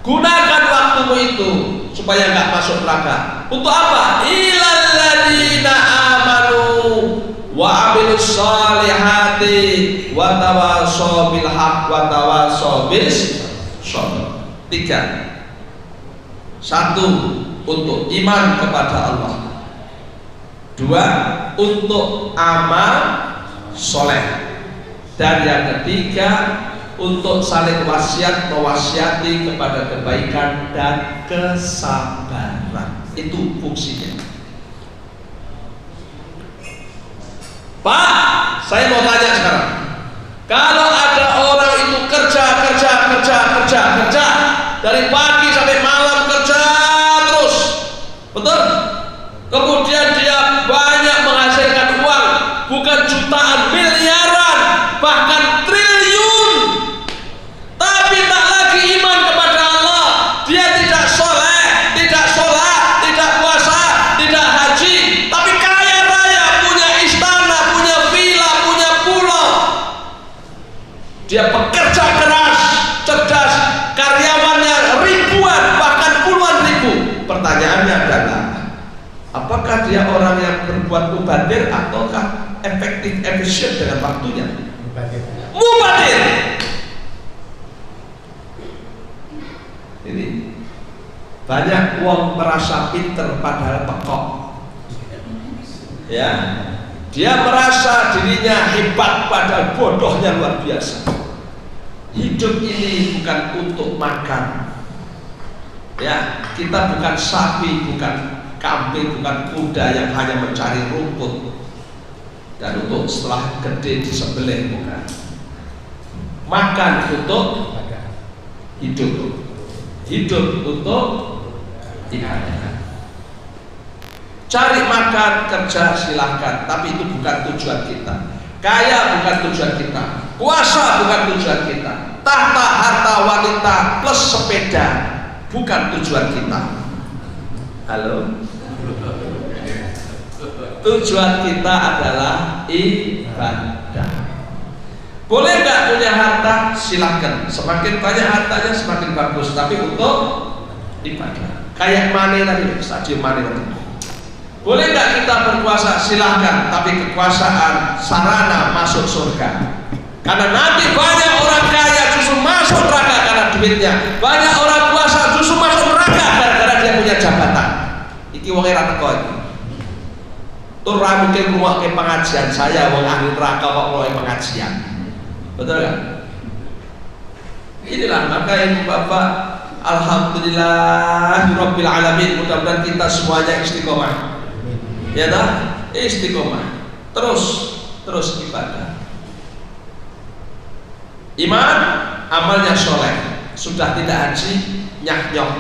Speaker 1: Gunakan waktumu itu supaya nggak masuk neraka. Untuk apa? Ilal ladina amanu wa amilus solihati wa tawassaw bil haqq wa tawassaw bis sabr. 3. 1. Untuk iman kepada Allah. 2. Untuk amal soleh. Dan yang ketiga, untuk saling mewasiati kepada kebaikan dan kesabaran. Itu fungsinya. Pak, saya mau tanya sekarang. Kalau ada orang itu kerja dari pagi sampai malam, kerja terus, betul? Kemudian dia banyak menghasilkan uang, bukan jutaan, miliaran, bahkan triliun, tapi tak lagi iman kepada Allah. Dia tidak soleh, tidak sholat, tidak puasa, tidak haji, tapi kaya raya, punya istana, punya villa, punya pulau. Dia pekerja keras, cerdas, karyawannya ribuan, bahkan puluhan ribu. Pertanyaannya adalah, apakah dia orang yang berbuat mubadir ataukah efektif, efisien dengan waktunya? Mubadir. Ini banyak uang merasa pinter padahal pekok. Ya, dia merasa dirinya hebat padahal bodohnya luar biasa. Hidup ini bukan untuk makan. Ya, kita bukan sapi, bukan kambing, bukan kuda yang hanya mencari rumput dan untuk setelah gede disembelih, bukan. Makan untuk hidup, hidup untuk ibadah. Cari makan, kerja silahkan, tapi itu bukan tujuan kita. Kaya bukan tujuan kita, kuasa bukan tujuan kita, tahta, harta, wanita plus sepeda bukan tujuan kita. Halo? Tujuan kita adalah ibadah. Boleh nggak punya harta? Silahkan. Semakin banyak hartanya semakin bagus, tapi untuk ibadah. Kayak Mane tadi, stadium Mane tadi. Boleh nggak kita berkuasa? Silahkan, tapi kekuasaan sarana masuk surga. Karena nanti banyak orang kaya justru masuk neraka karena duitnya. Banyak orang kuasa justru masuk neraka gara-gara dia punya jabatan. Iki wong era teko iki. Tur ra mungkin ngrungokke pengajian saya wong ahli neraka kok mulai pengajian. Betul kan? Inilah maka Ibu Bapak, alhamdulillah rabbil alamin, mudah-mudahan kita semuanya istiqomah. Ya dah, istiqomah. Terus ibadah. Iman, amalnya soleh. Sudah tidak haji, nyah-nyok.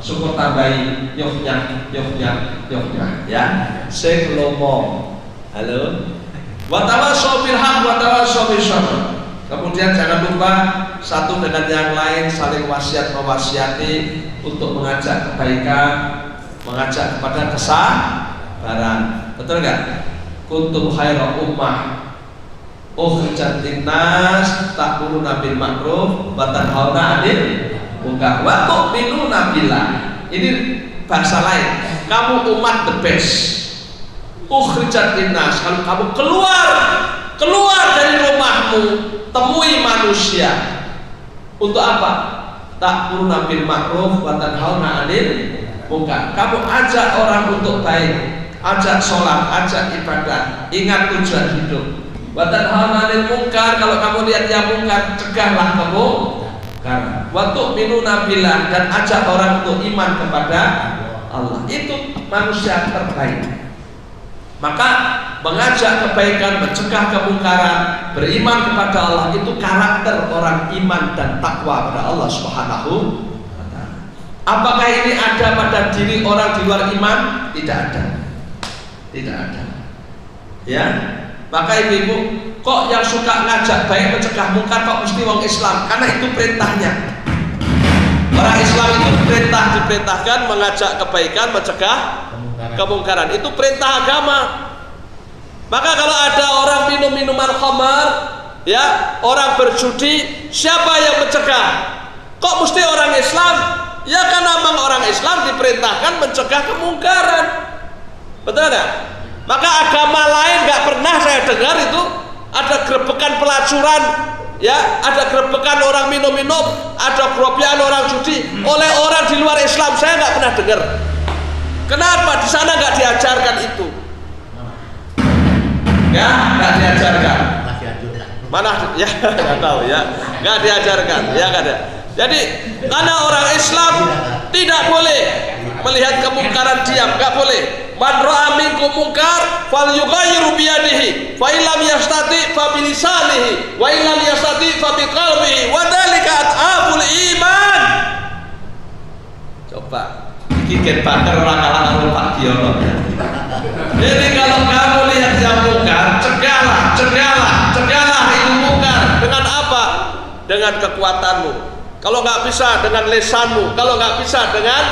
Speaker 1: Syukur tambahi, nyok-nyah. Ya, sing lomo. Halo. Wa tawassaw bil haqq wa tawassaw bis sabr. Kemudian jangan lupa satu dengan yang lain saling mewasiati untuk mengajak kebaikan, mengajak kepada kesabaran. Betul enggak? Kuntum khairu ummah ukhrijat linnas ta'muruna bil ma'ruf wa tanhauna 'anil munkar wa tu'minuna billah. Ini bahasa lain. Kamu umat the best. Ukhrijat linnas, kalau kamu keluar dari rumahmu, temui manusia. Untuk apa? Ta'muruna bil ma'ruf wa tanhauna 'anil munkar. Kamu ajak orang untuk baik, ajak sholat, ajak ibadah, ingat tujuan hidup. Wa tanhauna 'anil munkar, kalau kamu lihat yang munkar, cegahlah kemungkaran. Wa tu'minuna billah, dan ajak orang untuk iman kepada Allah. Itu manusia terbaik. Maka mengajak kebaikan, mencegah kemungkaran, beriman kepada Allah, itu karakter orang iman dan takwa pada Allah Subhanahu wa ta'ala. Apakah ini ada pada diri orang di luar iman? Tidak ada. Tidak ada. Ya. Maka ibu-ibu, kok yang suka ngajak baik, mencegah mungkar kok mesti wong Islam? Karena itu perintahnya. Orang Islam itu diperintahkan mengajak kebaikan, mencegah kemungkaran. Itu perintah agama. Maka kalau ada orang minum minuman khamar, ya, orang berjudi, siapa yang mencegah? Kok mesti orang Islam? Ya karena memang orang Islam diperintahkan mencegah kemungkaran. Betul nggak? Maka agama lain nggak pernah saya dengar itu ada gerebekan pelacuran, ya, ada gerebekan orang minum-minum, ada kerobian orang judi oleh orang di luar Islam. Saya nggak pernah dengar. Kenapa? Di sana nggak diajarkan itu. Ya, nggak diajarkan. Mana? Ya, nggak tahu ya. Nggak diajarkan. Ya, nggak ada. Jadi karena orang Islam tidak boleh melihat kemungkaran diam, nggak boleh. Man ra'a minkum munkar falyughayyiru biyadihi, fa illam yastati fa bilisanihi, wa illam yastati fa biqalbihi, wa dzalika at'aful iman. Coba bikin bakar orang kalah karo Pak Giono. Jadi kalau kamu lihat yang mungkar, cegahlah itu mungkar. Dengan apa? Dengan kekuatanmu. Kalau nggak bisa dengan lesanmu, kalau nggak bisa dengan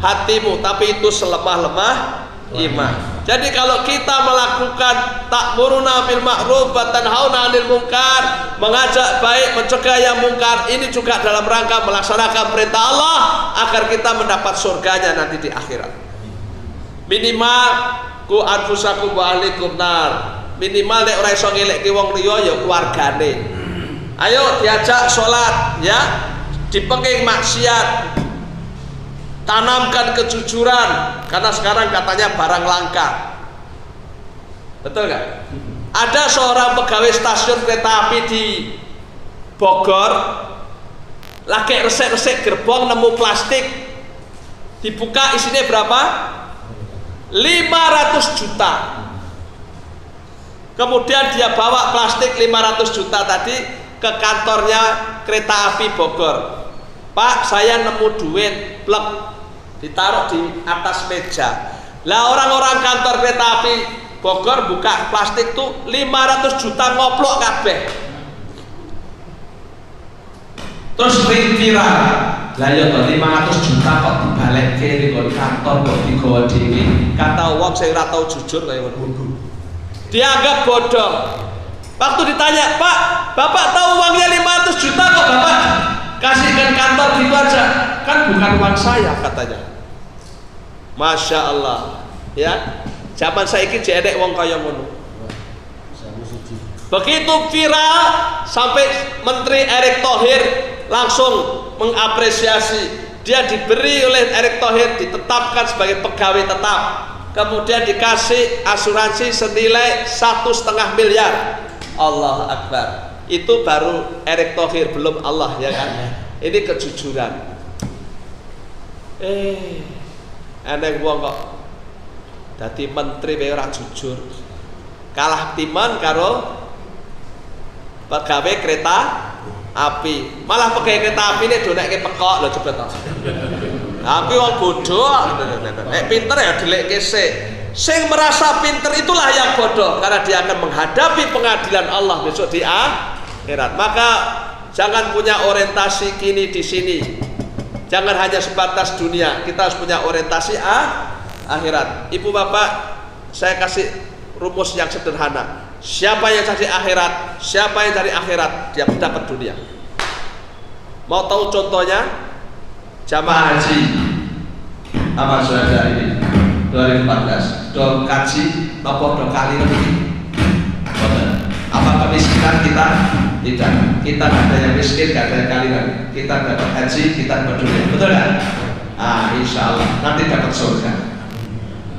Speaker 1: hatimu, tapi itu selemah-lemah iman. Jadi kalau kita melakukan ta'muruna bil ma'ruf wa tanhauna 'anil munkar, mengajak baik, mencegah yang mungkar, ini juga dalam rangka melaksanakan perintah Allah agar kita mendapat surganya nanti di akhirat. Minimal ku anfusakum wa ahlikum nar. Minimal nek ora iso ngelekke wong liya ya keluargane. Ayo diajak sholat, ya, dipenging maksiat, tanamkan kejujuran, karena sekarang katanya barang langka. Betul nggak? Ada seorang pegawai stasiun kereta api di Bogor lagi resek-resek gerbong, nemu plastik, dibuka isinya berapa? 500 juta. Kemudian dia bawa plastik 500 juta tadi ke kantornya kereta api Bogor. Pak, saya nemu duit, plek, ditaruh di atas meja. Lah orang-orang kantor kereta api Bogor buka plastik tuh 500 juta ngoplok kabeh. Terus ring viral. Lah ya 500 juta kok dibalekke ning kantor kok digawa dhewe. Kata wong sing ora tau jujur kaya ngono. Dianggap bodoh. Waktu ditanya, "Pak, Bapak tahu uangnya 500 juta kok Bapak kasihkan kantor gitu aja?" Kan bukan uang saya katanya. Masya Allah, ya. Zaman saiki jedek wong kaya ngono. Begitu viral sampai Menteri Erick Thohir langsung mengapresiasi. Dia diberi oleh Erick Thohir, ditetapkan sebagai pegawai tetap. Kemudian dikasih asuransi senilai 1,5 miliar. Allah Akbar. Itu baru Erick Thohir, belum Allah, ya kan? Ini kejujuran. Eneng wong kok dadi menteri wae ora jujur. Kalah timan karo pegawai kereta api. Malah pegawai kereta api ini donekke pekok lho cepet to. Tapi wong bodoh, nek pinter ya dilekke sik. Sing merasa pinter itulah yang bodoh, karena dia akan menghadapi pengadilan Allah besok di akhirat. Maka jangan punya orientasi kini di sini. Jangan hanya sebatas dunia, kita harus punya orientasi akhirat. Ibu bapak, saya kasih rumus yang sederhana.
Speaker 2: Siapa yang cari akhirat, siapa yang cari akhirat, dia dapat dunia. Mau tahu contohnya? Jamaah haji apa sudah ini 2014 do kaji apa do kali lebih. Apa kemiskinan kita? Tidak. Kita ada yang miskin, tidak ada yang kalian. Kita dapat haji, kita dapat dunia. Betul kan? Insya Allah nanti dapat surga.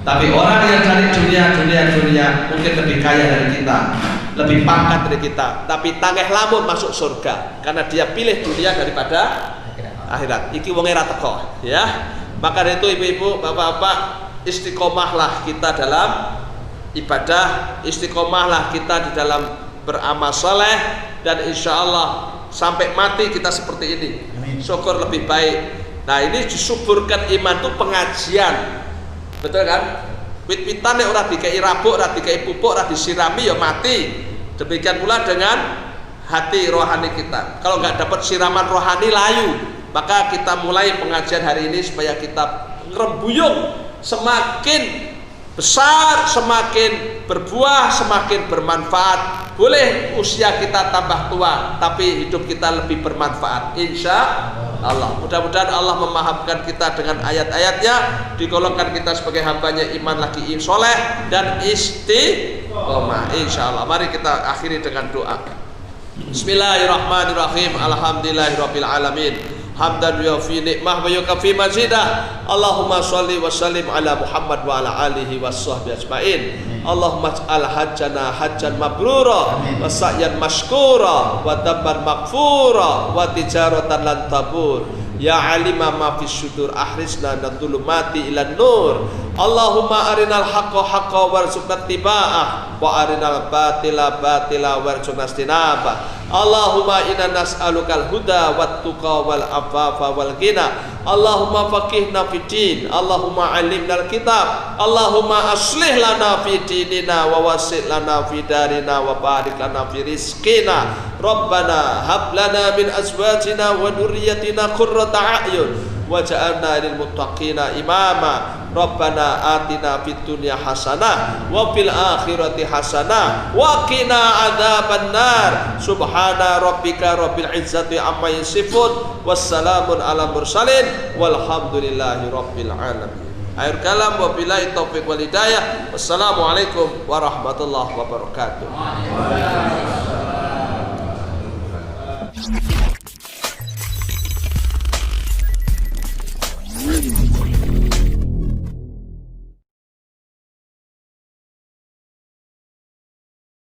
Speaker 2: Tapi orang yang cari dunia mungkin lebih kaya dari kita, lebih pangkat dari kita, tapi tangeh lamun masuk surga karena dia pilih dunia daripada akhirat. Iki wong ora teko, ya. Maka dari itu ibu-ibu, bapak-bapak, istiqomahlah kita dalam ibadah, istiqomahlah kita di dalam beramal soleh, dan insya Allah sampai mati kita seperti ini. Syukur lebih baik. Nah, ini disuburkan iman itu pengajian. Betul kan? Wit-witan nek ora dikei rabuk, ora dikei pupuk, ora disirami ya mati. Demikian pula dengan hati rohani kita. Kalau nggak dapat siraman rohani layu, maka kita mulai pengajian hari ini supaya kita ngerembuyung semakin besar, semakin berbuah, semakin bermanfaat. Boleh usia kita tambah tua, tapi hidup kita lebih bermanfaat, insya Allah. Mudah-mudahan Allah memahamkan kita dengan ayat-ayatnya, digolongkan kita sebagai hambanya iman lagi soleh dan istiqomah, insya Allah. Mari kita akhiri dengan doa. Bismillahirrahmanirrahim. Alhamdulillahirabbil alamin. Hamdan yuafi nikmah wa yukafi mazidah. Allahumma sholli wa sallim ala Muhammad wa ala alihi wa sahbihi ajmain. Allahumma ij'al hajjana hajjan mabrura wa sa'yan mashkura wa dabban maghfura wa tijaratan lan tabur. Ya alima ma fis sudur ahrisna min dhulumati ilan nur. Allahumma arinal haqqa haqqa warzuqna ittiba'ah wa arinal batila batila warzuqna istinabah. Allahumma inna nas'alukal huda wat tuqa wal afafa wal ghina. Allahumma faqihna fid din. Allahumma 'allimnal kitab. Allahumma aslih lana fi dinina wa wasi' lana fi darina wa barik lana fi rizqina. Rabbana hab lana min azwajina wa dhurriyyatina qurrata a'yun waj'alna lil muttaqina imama. Rabbana atina fid dunya hasanah wa fil akhirati hasanah wa qina adzabannar. Subhana rabbika rabbil izzati amma yasifun wassalamun ala mursalin walhamdulillahi rabbil alamin. Akhir kalam, wabillahi taufiq wal hidayah. Wassalamualaikum warahmatullahi wabarakatuh.